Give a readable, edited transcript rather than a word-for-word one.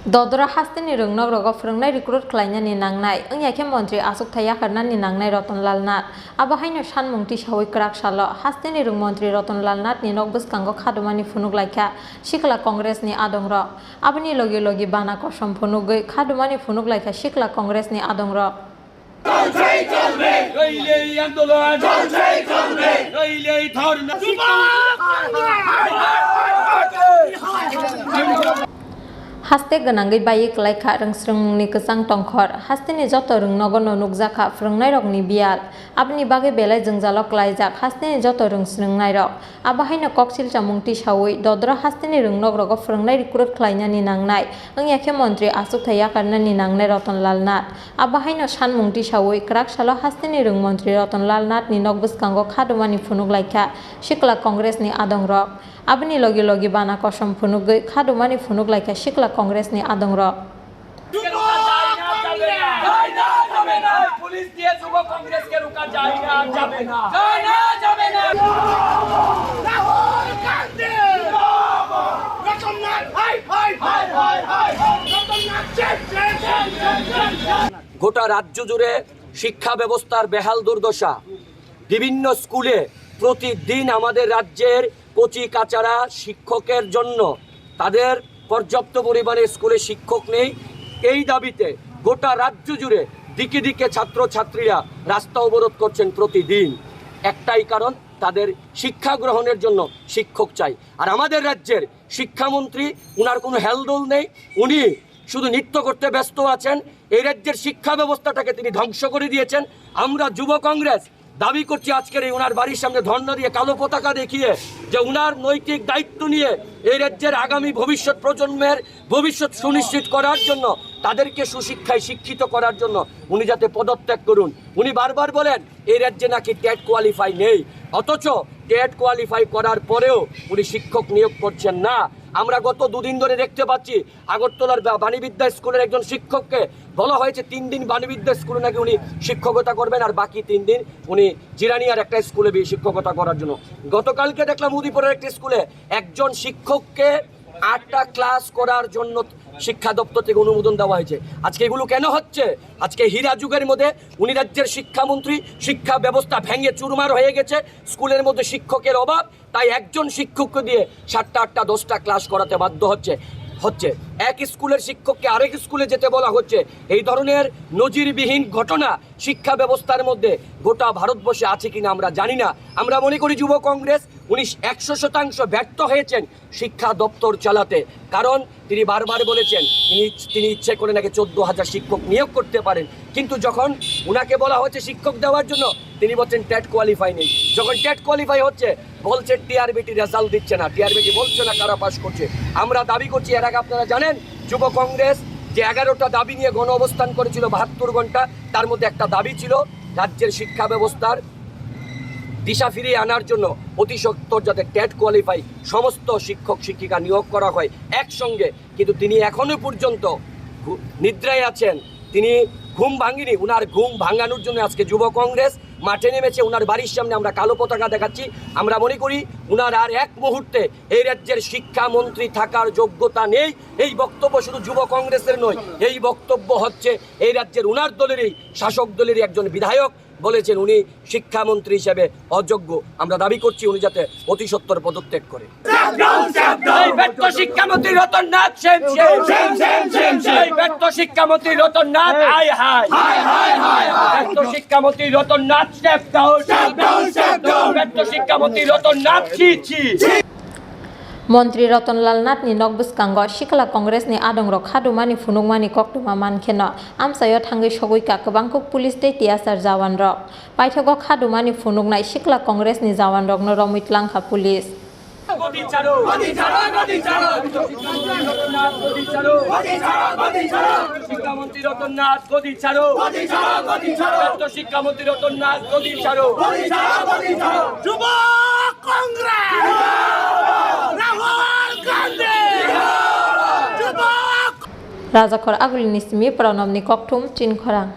Dodra hasteni rungnog rogo frungnai recruit khlainani nangnai angyaike mantri Asok Thaya kharnani nangnai Ratonlal Nath abahaino sanmungti sawi krak salo hasteni rung mantri Ratonlal Nath ni nok bwskango khadumani phunuk laika Sikla Congress ni adongrok aboni logi logi bana kosom phunugui khadumani phunuk laika Sikla Congress ni adongrok Haste ganangai bayi kelaika rengsrengmungni kesang tongkhor hasteni joto rungnogo no nukjaka frungnai rokni bial abni bage belai jengjalo klaijak hasteni joto rengsrengnai rok abahaino koksil chamungti sawi dodra hasteni rungnog rogo frungnai recruit khlainani nangnai angyaike mantri Asok Thaya kharnani nangnai Ratonlal Nath abahaino sanmungti sawi krak salo hasteni rung mantri Ratonlal Nath ni nok bwskango khadumani phunuk laika Sikla Congress ni adongrok abni logi logi bana kosom phunugui khadumani phunuk laika Sikla Congress ni adongrok police दिए युवा कांग्रेस के रुका जाएगा जाबे ना जाबे ना राहुल गांधी रतननाथ हाय हाय हाय हाय हाय रतननाथ গোটা রাজ্য জুড়ে শিক্ষা ব্যবস্থার বেহাল দুর্দশা বিভিন্ন স্কুলে প্রতিদিন আমাদের রাজ্যের কচি কাচারা শিক্ষকের জন্য তাদের পর্যাপ্ত পরিমাণে স্কুলে শিক্ষক নেই এই দাবিতে গোটা রাজ্য জুড়ে দিকে দিকে ছাত্রছাত্রীরা রাস্তা অবরোধ করছেন প্রতিদিন একটাই কারণ তাদের শিক্ষা গ্রহণের জন্য শিক্ষক চাই আর আমাদের রাজ্যের শিক্ষামন্ত্রী উনার কোনো হেলদোল নেই উনি শুধু নৃত্য করতে ব্যস্ত আছেন এই রাজ্যের শিক্ষা ব্যবস্থাটাকে তিনি ধ্বংস করে দিয়েছেন আমরা যুব কংগ্রেস দাবি করছি আজকের এই উনার বাড়ির সামনে ধর্ণা দিয়ে কালো পতাকা দেখিয়ে যে উনার নৈতিক দায়িত্ব নিয়ে এই রাজ্যের আগামী ভবিষ্যৎ প্রজন্মের ভবিষ্যৎ সুনিশ্চিত করার জন্য তাদেরকে সুশিক্ষায় শিক্ষিত করার জন্য উনি যাতে পদত্যাগ করুন উনি বারবার বলেন এই রাজ্যে নাকি টেট কোয়ালিফাই নেই অথচ টেট কোয়ালিফাই করার পরেও উনি শিক্ষক নিয়োগ করছেন না আমরা গত দুদিন ধরে দেখতে পাচ্ছি আগরতলার বাণীবিদ্যা স্কুলের একজন শিক্ষককে বলা হয়েছে 3 দিন বাণীবিদ্যা স্কুলে নাকি উনি শিক্ষকতা করবেন আর বাকি 3 দিন উনি জিরানিয়ার একটা স্কুলে শিক্ষকতা করার জন্য গতকালকে দেখলাম উদয়পুরের একটা স্কুলে একজন শিক্ষককে 8টা ক্লাস করার জন্য শিক্ষা দপ্তর থেকে অনুমোদন দেওয়া হয়েছে আজকে এগুলো কেন হচ্ছে আজকে হীরা যুগের মধ্যে উনি রাজ্যের শিক্ষামন্ত্রী শিক্ষা ব্যবস্থা ভেঙে চুরমার হয়ে গেছে স্কুলের মধ্যে শিক্ষকের অভাব তাই একজন শিক্ষককে দিয়ে 7টা 8টা 10টা ক্লাস করাতে বাধ্য হচ্ছে এক স্কুলের শিক্ষককে আরেক স্কুলে যেতে বলা হচ্ছে এই ধরনের নজিরবিহীন ঘটনা শিক্ষা ব্যবস্থার মধ্যে গোটা ভারতবর্ষে আছে কিনা আমরা জানি না আমরা মনে করি যুব কংগ্রেস উনি 100% ব্যর্থ হয়েছেন শিক্ষা দপ্তর চালাতে কারণ তিনি বারবার বলেছেন তিনি ইচ্ছে করে নাকি 14,000 শিক্ষক নিয়োগ করতে পারেন কিন্তু যখন উনাকে বলা হচ্ছে শিক্ষক দেওয়ার জন্য তিনি বলছেন টেট কোয়ালিফাই নেই যখন টেট কোয়ালিফাই হচ্ছে বলছে টিআরবিটি রেজাল্ট দিচ্ছে না টিআরবিটি বলছে না কারা পাস করছে আমরা দাবি করছি এর আগে আপনারা জানেন যুব কংগ্রেস যে 11টা দাবি নিয়ে গণ অবস্থান করেছিল 72 ঘন্টা তার মধ্যে একটা দাবি ছিল রাজ্যের শিক্ষা ব্যবস্থার দিশা ফিরিয়ে আনার জন্য অতি সত্বর যাতে টেট কোয়ালিফাই সমস্ত শিক্ষক শিক্ষিকা নিয়োগ করা হয় একসঙ্গে কিন্তু তিনি এখনো পর্যন্ত নিদ্রায় আছেন তিনি ঘুম ভাঙেনি উনার ঘুম ভাঙানোর জন্য আজকে যুব কংগ্রেস মাঠে নেমেছে উনার বাড়ির সামনে আমরা কালো পতাকা দেখাচ্ছি আমরা মনে করি উনার আর এক মুহূর্তে এই রাজ্যের শিক্ষামন্ত্রী থাকার যোগ্যতা নেই এই বক্তব্য শুধু যুব কংগ্রেসের নয় এই বক্তব্য হচ্ছে এই রাজ্যের উনার দলেরই শাসক দলেরই একজন বিধায়ক বলেছেন উনি শিক্ষামন্ত্রী হিসেবে অযোগ্য আমরা দাবি করছি উনি যাতে অতি সত্বর পদত্যাগ করে শিক্ষামন্ত্রী রতননাথ শিক্ষামন্ত্রী রতননাথ শিক্ষামন্ত্রী রতননাথ শিক্ষামন্ত্রী রতননাথ Mantri Ratonlal Nath ni nok bwskango Sikla Congress ni adongrok khadumani phunukmani koktuma mankheno amsayo thangai sogoi ka kwbangko police tei tiasar jawan rok paithago khadumani phunuknai Sikla Congress ni jawan rok no romitlang kha police গদি ছাড়ো গদি ছাড়ো গদি ছাড়ো রতননাথ গদি ছাড়ো গদি ছাড়ো গদি ছাড়ো শিক্ষামন্ত্রী রতননাথ গদি ছাড়ো গদি ছাড়ো গদি ছাড়ো শিক্ষামন্ত্রী রতননাথ গদি ছাড়ো গদি ছাড়ো গদি ছাড়ো যুব Congress Rahul Gandhi Rajakor Agulini Simi Pranam ni Koktum Chin Khorang